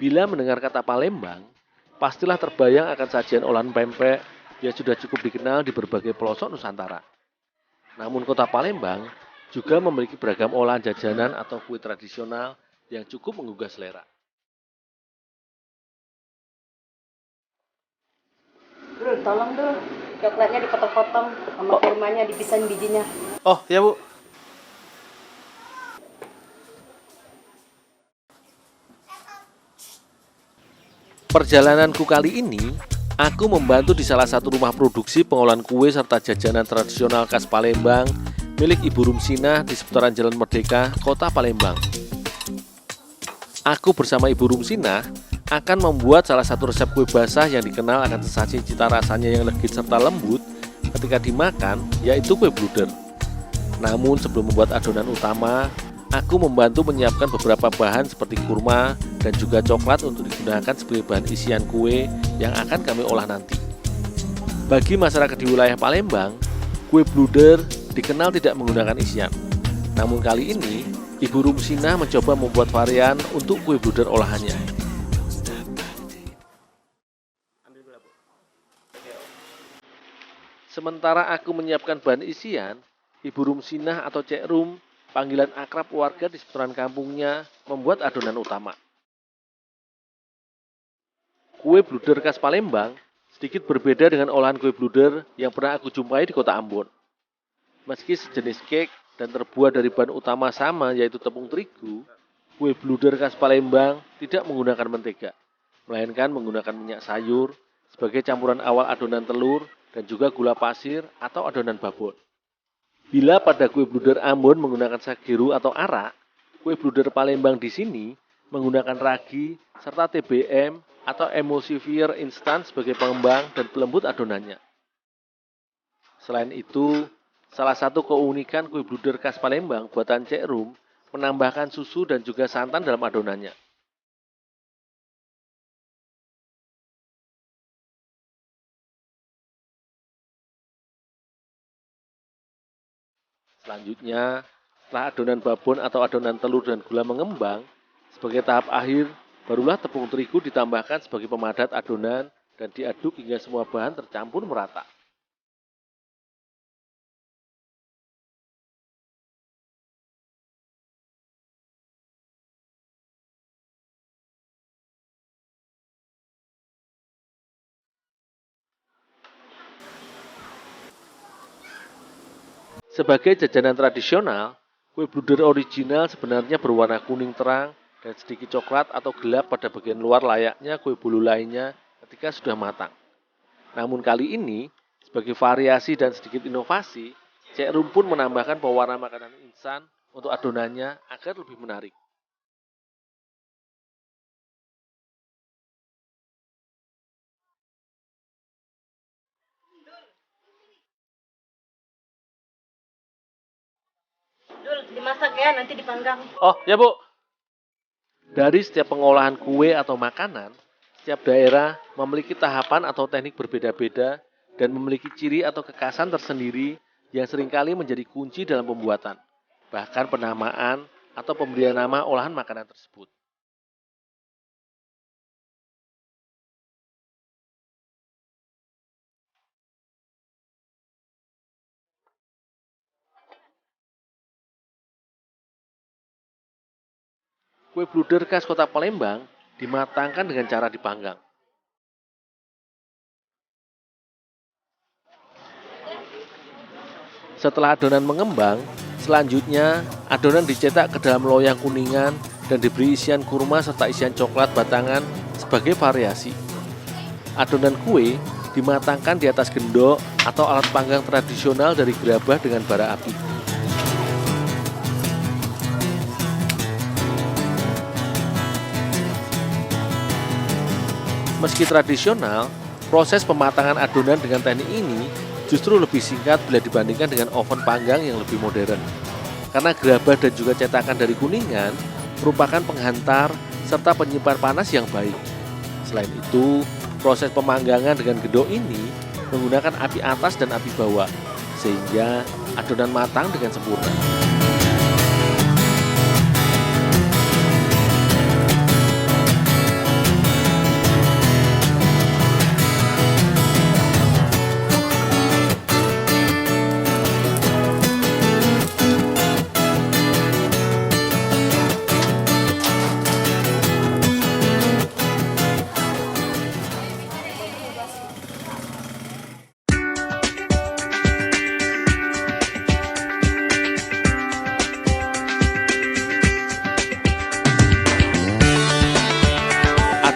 Bila mendengar kata Palembang, pastilah terbayang akan sajian olahan pempek yang sudah cukup dikenal di berbagai pelosok Nusantara. Namun kota Palembang juga memiliki beragam olahan jajanan atau kue tradisional yang cukup menggugah selera. Dul, tolong dul, coklatnya dipotong-potong sama kurmanya dipisahin bijinya. Oh ya Bu. Perjalananku kali ini, aku membantu di salah satu rumah produksi pengolahan kue serta jajanan tradisional khas Palembang milik Ibu Rumsinah di seputaran Jalan Merdeka, Kota Palembang. Aku bersama Ibu Rumsinah akan membuat salah satu resep kue basah yang dikenal akan sesaji cita rasanya yang legit serta lembut ketika dimakan, yaitu kue bluder. Namun sebelum membuat adonan utama, aku membantu menyiapkan beberapa bahan seperti kurma dan juga coklat untuk digunakan sebagai bahan isian kue yang akan kami olah nanti. Bagi masyarakat di wilayah Palembang, kue bluder dikenal tidak menggunakan isian. Namun kali ini, Ibu Rumsinah mencoba membuat varian untuk kue bluder olahannya. Sementara aku menyiapkan bahan isian, Ibu Rumsinah atau Cek Rum, panggilan akrab warga di seputaran kampungnya, membuat adonan utama. Kue bluder khas Palembang sedikit berbeda dengan olahan kue bluder yang pernah aku jumpai di kota Ambon. Meski sejenis cake dan terbuat dari bahan utama sama yaitu tepung terigu, kue bluder khas Palembang tidak menggunakan mentega, melainkan menggunakan minyak sayur sebagai campuran awal adonan telur dan juga gula pasir atau adonan babon. Bila pada kue bluder Ambon menggunakan sageru atau arak, kue bluder Palembang di sini menggunakan ragi serta TBM atau emulsifier instan sebagai pengembang dan pelembut adonannya. Selain itu, salah satu keunikan kue bluder khas Palembang buatan Cek Rum menambahkan susu dan juga santan dalam adonannya. Selanjutnya, setelah adonan babon atau adonan telur dan gula mengembang, sebagai tahap akhir, barulah tepung terigu ditambahkan sebagai pemadat adonan dan diaduk hingga semua bahan tercampur merata. Sebagai jajanan tradisional, kue bluder original sebenarnya berwarna kuning terang dan sedikit coklat atau gelap pada bagian luar layaknya kue bolu lainnya ketika sudah matang. Namun kali ini, sebagai variasi dan sedikit inovasi, Cek Rum pun menambahkan pewarna makanan instan untuk adonannya agar lebih menarik. Dul, dimasak ya, nanti dipanggang. Oh ya Bu. Dari setiap pengolahan kue atau makanan, setiap daerah memiliki tahapan atau teknik berbeda-beda dan memiliki ciri atau kekhasan tersendiri yang seringkali menjadi kunci dalam pembuatan, bahkan penamaan atau pemberian nama olahan makanan tersebut. Kue bluder khas kota Palembang dimatangkan dengan cara dipanggang. Setelah adonan mengembang, selanjutnya adonan dicetak ke dalam loyang kuningan dan diberi isian kurma serta isian coklat batangan sebagai variasi. Adonan kue dimatangkan di atas gendok atau alat panggang tradisional dari gerabah dengan bara api. Meski tradisional, proses pematangan adonan dengan teknik ini justru lebih singkat bila dibandingkan dengan oven panggang yang lebih modern. Karena gerabah dan juga cetakan dari kuningan merupakan penghantar serta penyimpan panas yang baik. Selain itu, proses pemanggangan dengan gendok ini menggunakan api atas dan api bawah, sehingga adonan matang dengan sempurna.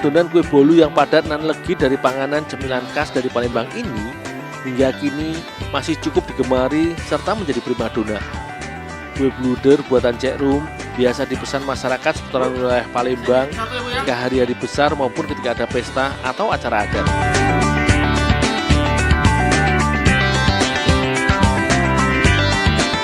Adonan kue bolu yang padat dan legit dari panganan cemilan khas dari Palembang ini hingga kini masih cukup digemari serta menjadi primadona. Kue bluder buatan Cek Rum biasa dipesan masyarakat seputaran wilayah Palembang ketika hari-hari besar maupun ketika ada pesta atau acara adat.